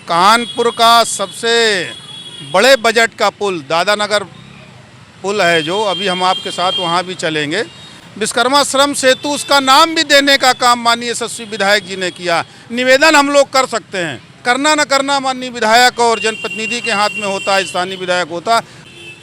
कानपुर का सबसे बड़े बजट का पुल दादानगर पुल है, जो अभी हम आपके साथ वहाँ भी चलेंगे। विश्वकर्मा श्रम सेतु, उसका नाम भी देने का काम माननीय यशस्वी विधायक जी ने किया। निवेदन हम लोग कर सकते हैं, करना न करना माननीय विधायक और जनप्रतिनिधि के हाथ में होता है, स्थानीय विधायक होता।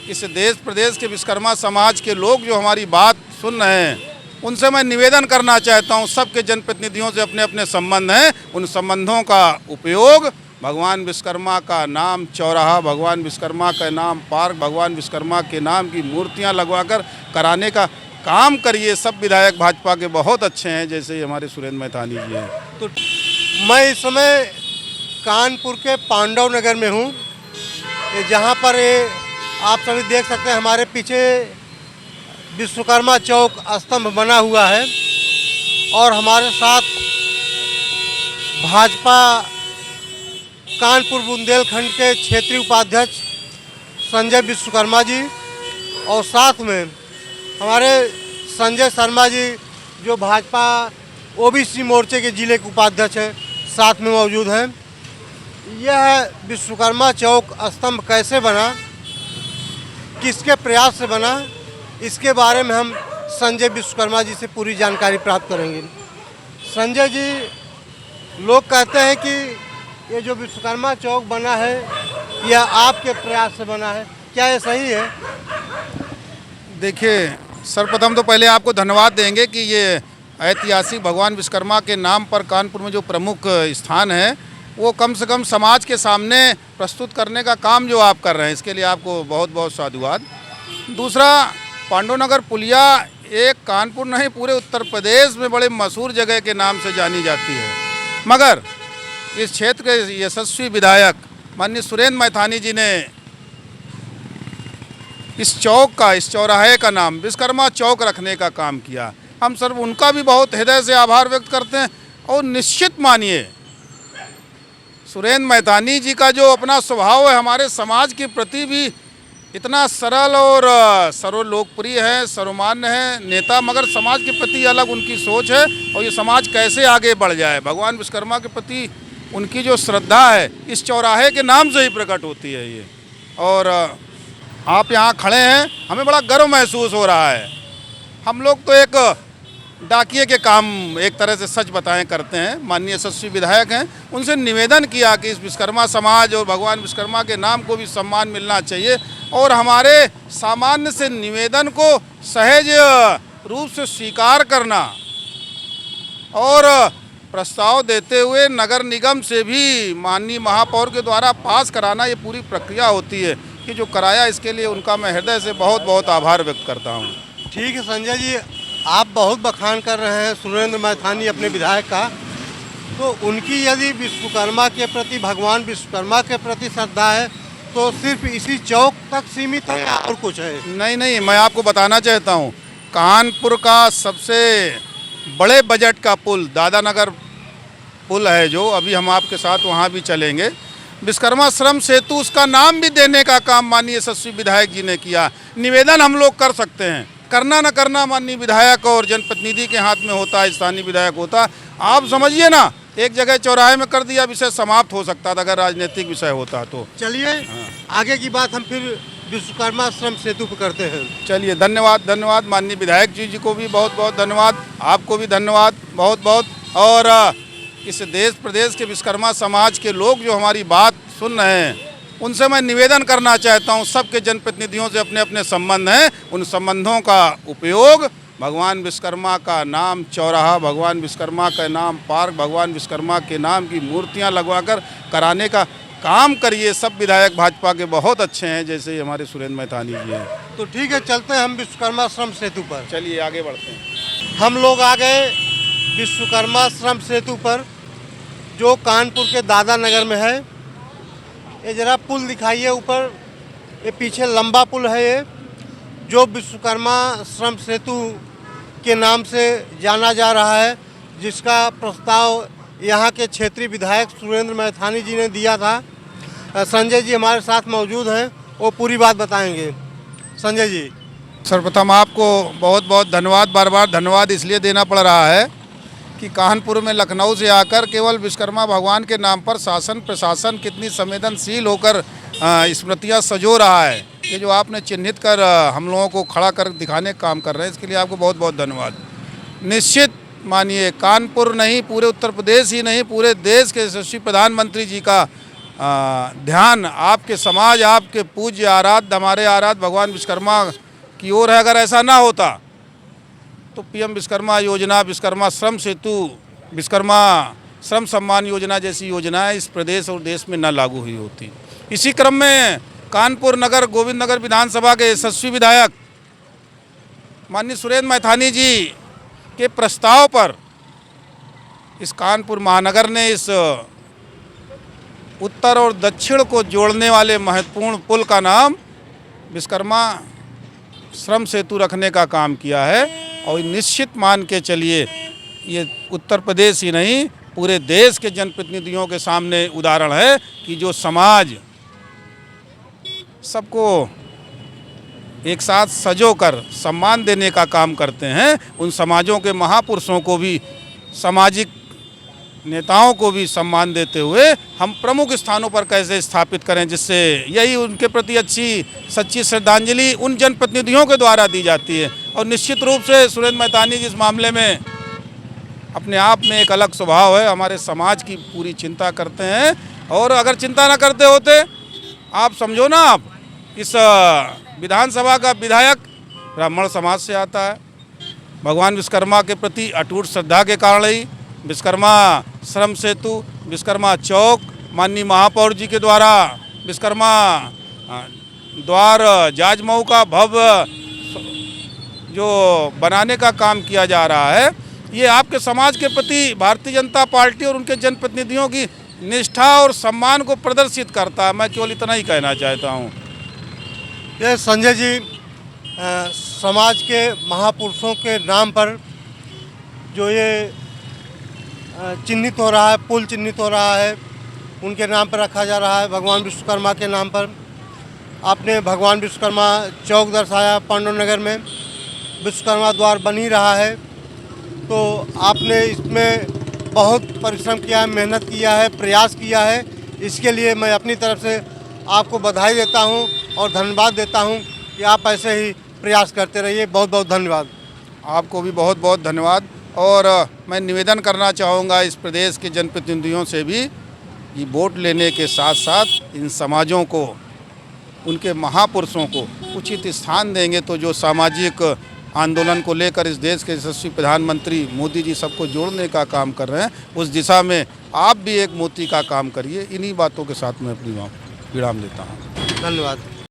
इस देश प्रदेश के विश्वकर्मा समाज के लोग जो हमारी बात सुन रहे हैं, उनसे मैं निवेदन करना चाहता हूं, सबके जनप्रतिनिधियों से अपने अपने संबंध हैं, उन संबंधों का उपयोग भगवान विश्वकर्मा का नाम चौराहा, भगवान विश्वकर्मा का नाम पार्क, भगवान विश्वकर्मा के नाम की मूर्तियां लगवाकर कराने का काम करिए। सब विधायक भाजपा के बहुत अच्छे हैं, जैसे ही हमारे सुरेंद्र मैथानी जी हैं। तो मैं इस समय कानपुर के पांडव नगर में हूँ, जहाँ पर आप सभी देख सकते हैं हमारे पीछे विश्वकर्मा चौक स्तंभ बना हुआ है और हमारे साथ भाजपा कानपुर बुंदेलखंड के क्षेत्रीय उपाध्यक्ष संजय विश्वकर्मा जी और साथ में हमारे संजय शर्मा जी जो भाजपा ओबीसी मोर्चे के जिले के उपाध्यक्ष हैं, साथ में मौजूद हैं। यह विश्वकर्मा चौक स्तंभ कैसे बना, किसके प्रयास से बना, इसके बारे में हम संजय विश्वकर्मा जी से पूरी जानकारी प्राप्त करेंगे। संजय जी, लोग कहते हैं कि ये जो विश्वकर्मा चौक बना है यह आपके प्रयास से बना है, क्या ये सही है? देखिए, सर्वप्रथम तो पहले आपको धन्यवाद देंगे कि ये ऐतिहासिक भगवान विश्वकर्मा के नाम पर कानपुर में जो प्रमुख स्थान है, वो कम से कम समाज के सामने प्रस्तुत करने का काम जो आप कर रहे हैं, इसके लिए आपको बहुत बहुत साधुवाद। दूसरा, पांडवनगर पुलिया एक कानपुर नहीं पूरे उत्तर प्रदेश में बड़े मशहूर जगह के नाम से जानी जाती है, मगर इस क्षेत्र के यशस्वी विधायक माननीय सुरेंद्र मैथानी जी ने इस चौक का, इस चौराहे का नाम विश्वकर्मा चौक रखने का काम किया। हम सब उनका भी बहुत हृदय से आभार व्यक्त करते हैं। और निश्चित मानिए, सुरेंद्र मैथानी जी का जो अपना स्वभाव है, हमारे समाज के प्रति भी इतना सरल और सर्वलोकप्रिय है, सर्वमान्य है नेता, मगर समाज के प्रति अलग उनकी सोच है और ये समाज कैसे आगे बढ़ जाए, भगवान विश्वकर्मा के प्रति उनकी जो श्रद्धा है इस चौराहे के नाम से ही प्रकट होती है ये। और आप यहाँ खड़े हैं, हमें बड़ा गर्व महसूस हो रहा है। हम लोग तो एक डाकिए के काम एक तरह से सच बताएं करते हैं। माननीय यशस्वी विधायक हैं, उनसे निवेदन किया कि इस विश्वकर्मा समाज और भगवान विश्वकर्मा के नाम को भी सम्मान मिलना चाहिए और हमारे सामान्य से निवेदन को सहज रूप से स्वीकार करना और प्रस्ताव देते हुए नगर निगम से भी माननीय महापौर के द्वारा पास कराना, ये पूरी प्रक्रिया होती है कि जो कराया, इसके लिए उनका मैं हृदय से बहुत बहुत आभार व्यक्त करता हूँ। ठीक है संजय जी, आप बहुत बखान कर रहे हैं सुरेंद्र मैथानी अपने विधायक का, तो उनकी यदि विश्वकर्मा के प्रति, भगवान विश्वकर्मा के प्रति श्रद्धा है तो सिर्फ इसी चौक तक सीमित है या और कुछ है? नहीं, मैं आपको बताना चाहता हूँ, कानपुर का सबसे बड़े बजट का पुल दादानगर पुल है, जो अभी हम आपके साथ वहाँ भी चलेंगे। विश्वकर्मा श्रम सेतु, उसका नाम भी देने का काम माननीय यशस्वी विधायक जी ने किया। निवेदन हम लोग कर सकते हैं, करना न करना माननीय विधायक और जनप्रतिनिधि के हाथ में होता है, स्थानीय विधायक होता। आप समझिए ना, एक जगह चौराहे में कर दिया, विषय समाप्त हो सकता था अगर राजनीतिक विषय होता तो। चलिए आगे की बात हम फिर विश्वकर्मा श्रम सेतु पर करते हैं। चलिए, धन्यवाद माननीय विधायक जी को भी बहुत बहुत धन्यवाद, आपको भी धन्यवाद बहुत बहुत। और इस देश प्रदेश के विश्वकर्मा समाज के लोग जो हमारी बात सुन रहे हैं, उनसे मैं निवेदन करना चाहता हूं, सबके जनप्रतिनिधियों से अपने अपने संबंध हैं, उन संबंधों का उपयोग भगवान विश्वकर्मा का नाम चौराहा, भगवान विश्वकर्मा का नाम पार्क, भगवान विश्वकर्मा के नाम की मूर्तियां लगवाकर कराने का काम करिए। सब विधायक भाजपा के बहुत अच्छे हैं, जैसे ही हमारे सुरेंद्र मैथानी जी हैं। तो ठीक है, चलते हैं हम विश्वकर्मा श्रम सेतु पर। चलिए आगे बढ़ते हैं। हम लोग आ गए विश्वकर्मा श्रम सेतु पर, जो कानपुर के दादानगर में है। ये जरा पुल दिखाइए ऊपर, ये पीछे लंबा पुल है ये, जो विश्वकर्मा श्रम सेतु के नाम से जाना जा रहा है, जिसका प्रस्ताव यहाँ के क्षेत्रीय विधायक सुरेंद्र मैथानी जी ने दिया था। संजय जी हमारे साथ मौजूद हैं, वो पूरी बात बताएंगे। संजय जी, सर्वप्रथम आपको बहुत बहुत धन्यवाद, बार बार धन्यवाद इसलिए देना पड़ रहा है कि कानपुर में लखनऊ से आकर केवल विश्वकर्मा भगवान के नाम पर शासन प्रशासन कितनी संवेदनशील होकर स्मृतियाँ सजो रहा है। ये जो आपने चिन्हित कर हम लोगों को खड़ा कर दिखाने का काम कर रहे हैं, इसके लिए आपको बहुत बहुत धन्यवाद। निश्चित मानिए कानपुर नहीं, पूरे उत्तर प्रदेश ही नहीं, पूरे देश के यशस्वी प्रधानमंत्री जी का ध्यान आपके समाज, आपके पूज्य आराध्य, हमारे आराध्य भगवान विश्वकर्मा की ओर है। अगर ऐसा ना होता तो पीएम विश्वकर्मा योजना, विश्वकर्मा श्रम सेतु, विश्वकर्मा श्रम सम्मान योजना जैसी योजनाएं इस प्रदेश और देश में न लागू हुई होती। इसी क्रम में कानपुर नगर गोविंद नगर विधानसभा के यशस्वी विधायक माननीय सुरेंद्र मैथानी जी के प्रस्ताव पर इस कानपुर महानगर ने इस उत्तर और दक्षिण को जोड़ने वाले महत्वपूर्ण पुल का नाम विश्वकर्मा श्रम सेतु रखने का काम किया है। और निश्चित मान के चलिए ये उत्तर प्रदेश ही नहीं, पूरे देश के जनप्रतिनिधियों के सामने उदाहरण है कि जो समाज सबको एक साथ सजो कर सम्मान देने का काम करते हैं, उन समाजों के महापुरुषों को भी, सामाजिक नेताओं को भी सम्मान देते हुए हम प्रमुख स्थानों पर कैसे स्थापित करें, जिससे यही उनके प्रति अच्छी सच्ची श्रद्धांजलि उन जनप्रतिनिधियों के द्वारा दी जाती है। और निश्चित रूप से सुरेंद्र मैथानी जी इस मामले में अपने आप में एक अलग स्वभाव है, हमारे समाज की पूरी चिंता करते हैं। और अगर चिंता ना करते होते, आप समझो ना, आप इस विधानसभा का विधायक ब्राह्मण समाज से आता है, भगवान विश्वकर्मा के प्रति अटूट श्रद्धा के कारण ही विश्वकर्मा श्रम सेतु, विश्वकर्मा चौक माननीय महापौर जी के द्वारा विश्वकर्मा द्वार जाजमऊ का भव्य जो बनाने का काम किया जा रहा है, ये आपके समाज के प्रति भारतीय जनता पार्टी और उनके जनप्रतिनिधियों की निष्ठा और सम्मान को प्रदर्शित करता है। मैं केवल इतना ही कहना चाहता हूँ। ये संजय जी समाज के महापुरुषों के नाम पर जो ये चिन्हित हो रहा है, पुल चिन्हित हो रहा है, उनके नाम पर रखा जा रहा है, भगवान विश्वकर्मा के नाम पर। आपने भगवान विश्वकर्मा चौक दर्शाया, पांडुनगर में विश्वकर्मा द्वार बन ही रहा है, तो आपने इसमें बहुत परिश्रम किया है, मेहनत किया है, प्रयास किया है। इसके लिए मैं अपनी तरफ से आपको बधाई देता हूं और धन्यवाद देता हूं कि आप ऐसे ही प्रयास करते रहिए। बहुत बहुत धन्यवाद। आपको भी बहुत बहुत धन्यवाद। और मैं निवेदन करना चाहूँगा इस प्रदेश के जनप्रतिनिधियों से भी कि वोट लेने के साथ साथ इन समाजों को, उनके महापुरुषों को उचित स्थान देंगे तो जो सामाजिक आंदोलन को लेकर इस देश के यशस्वी प्रधानमंत्री मोदी जी सबको जोड़ने का काम कर रहे हैं, उस दिशा में आप भी एक मोती का काम करिए। इन्हीं बातों के साथ मैं अपनी विराम लेता हूँ। धन्यवाद।